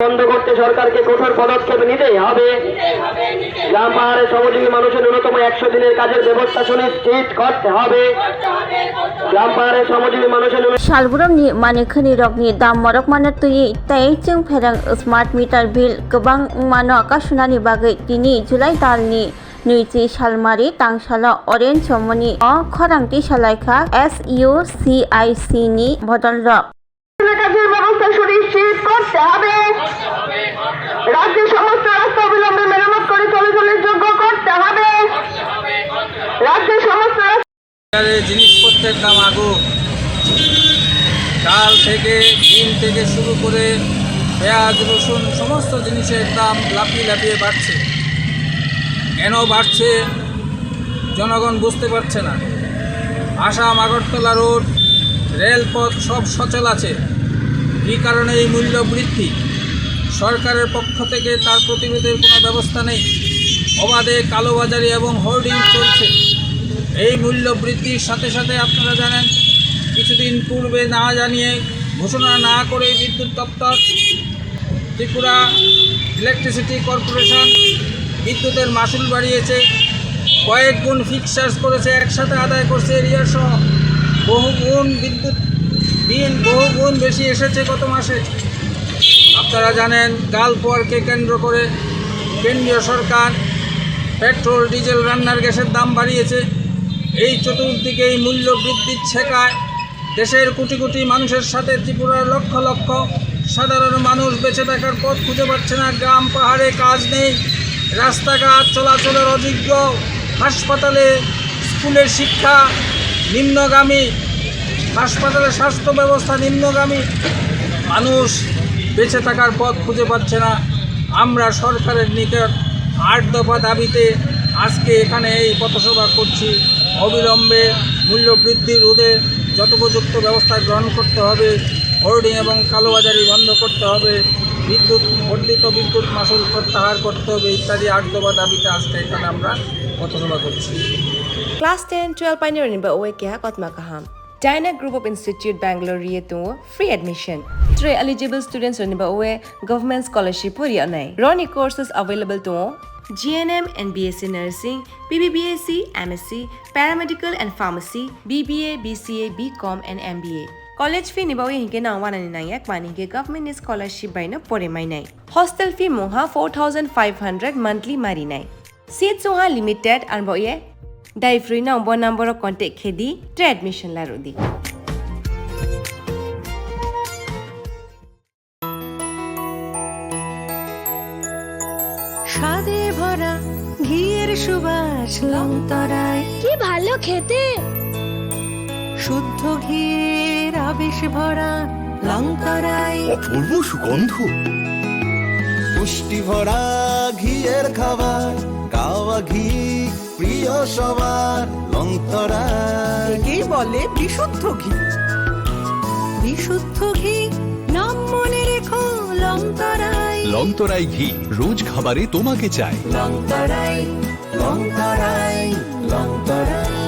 বন্ধ করতে সরকারকে কঠোর পদক্ষেপ নিতেই হবে। গ্রাম পাহাড়ে শ্রমজীবী মানুষের ন্যূনতম 100 দিনের কাজের ব্যবস্থা সুনিশ্চিত করতে হবে। গ্রাম পাহাড়ে শ্রমজীবী মানুষের सालबुरमनि मानेखोनि रकनि दाम मरक मानो तुयि तै जों फेरें स्मार्ट मिटार बिल गोबां मानो आकाशुनानि बागै दिनै जुलाइ दाननि 20 सालमारि तांसाला अरेन्ज समनि अ खरांथि सालायखा SUCIC नि बदल रक কাজের ব্যবস্থা সুনিশ্চিত করতে হবে। রাজ্যের সমস্ত রাস্তা অবিলম্বে মেরামত করে চলাচলের যোগ্য করতে হবে। রাজ্যের সমস্ত জিনিসপত্রের দাম আগুন, চাল থেকে ডিম থেকে শুরু করে পেঁয়াজ রসুন সমস্ত জিনিসের দাম লাফিয়ে লাফিয়ে বাড়ছে। কেন বাড়ছে জনগণ বুঝতে পারছে না। আসাম আগরতলা রোড রেলপথ সব সচল আছে, এই কারণে এই মূল্য বৃদ্ধি। সরকারের পক্ষ থেকে তার প্রতিরোধের কোনো ব্যবস্থা নেই। অবাধে কালোবাজারি এবং হোর্ডিং চলছে। এই মূল্য বৃদ্ধির সাথে সাথে আপনারা জানেন কিছুদিন পূর্বে না জানিয়ে ঘোষণা না করে বিদ্যুৎ দপ্তর, ত্রিপুরা ইলেকট্রিসিটি কর্পোরেশন বিদ্যুতের মাসুল বাড়িয়েছে, কয়েক গুণ ফিক্স চার্জ করেছে, একসাথে আদায় করছে এরিয়া সহ। বহুগুণ বিদ্যুৎ বিল বহুগুণ বেশি এসেছে গত মাসে। আপনারা জানেন গালফোয়ারকে কেন্দ্র করে কেন্দ্রীয় সরকার পেট্রোল ডিজেল রান্নার গ্যাসের দাম বাড়িয়েছে। এই চতুর্দিকে এই মূল্য বৃদ্ধির ছেকায় দেশের কোটি কোটি মানুষের সাথে ত্রিপুরার লক্ষ লক্ষ সাধারণ মানুষ বেঁচে থাকার পথ খুঁজে পাচ্ছে না। গ্রাম পাহাড়ে কাজ নেই, রাস্তাঘাট চলাচলের অযোগ্য, হাসপাতালে স্কুলের শিক্ষা নিম্নগামী, হাসপাতালে স্বাস্থ্য ব্যবস্থা নিম্নগামী, মানুষ বেঁচে থাকার পথ খুঁজে পাচ্ছে না। আমরা সরকারের নিকট 8 দফা দাবিতে আজকে এখানে এই পথসভা করছি। অবিলম্বে মূল্য বৃদ্ধি রোধে যথোপযুক্ত ব্যবস্থা গ্রহণ করতে হবে। হোর্ডিং এবং কালোবাজারি বন্ধ করতে হবে। বর্ধিত বিদ্যুৎ মাসুল প্রত্যাহার করতে হবে ইত্যাদি 8 দফা দাবিতে আজকে এখানে আমরা পথসভা করছি। Class 10-12 pioneer ba oe kya kotma kaham. Dyna Group of Institute Bangalore riyetu free admission. 3 eligible students ba oe government scholarship puri anai. Roni courses available to GNM and BSc Nursing, BBBSc, MSc, Paramedical and Pharmacy, BBA, BCA, BCom and MBA. College fee ni ba oe hinke na 199 mani ke government scholarship by na pore mai nai. Hostel fee moha 4500 monthly mari nai. Seats oha limited and ba oe Dai free na number of contact khedi to admission la rodi. স্বাদে ভরা ঘিয়ের সুবাস লংতরায় কি ভালো খেতে। শুদ্ধ ঘিয়ের আবেশ ভরা লংতরায় অপূর্ব সুগন্ধ, পুষ্টি ভরা ঘিয়ের খাবার, গাওয়া ঘি প্রিয় সবার লংতরায়। একেই বলে বিশুদ্ধ ঘি। বিশুদ্ধ ঘি নাম মনে রেখো লংতরায়। লংতরাই ঘি রোজ খাবারে তোমাকে চাই। লংতরায় লংতরায় লংতরায়।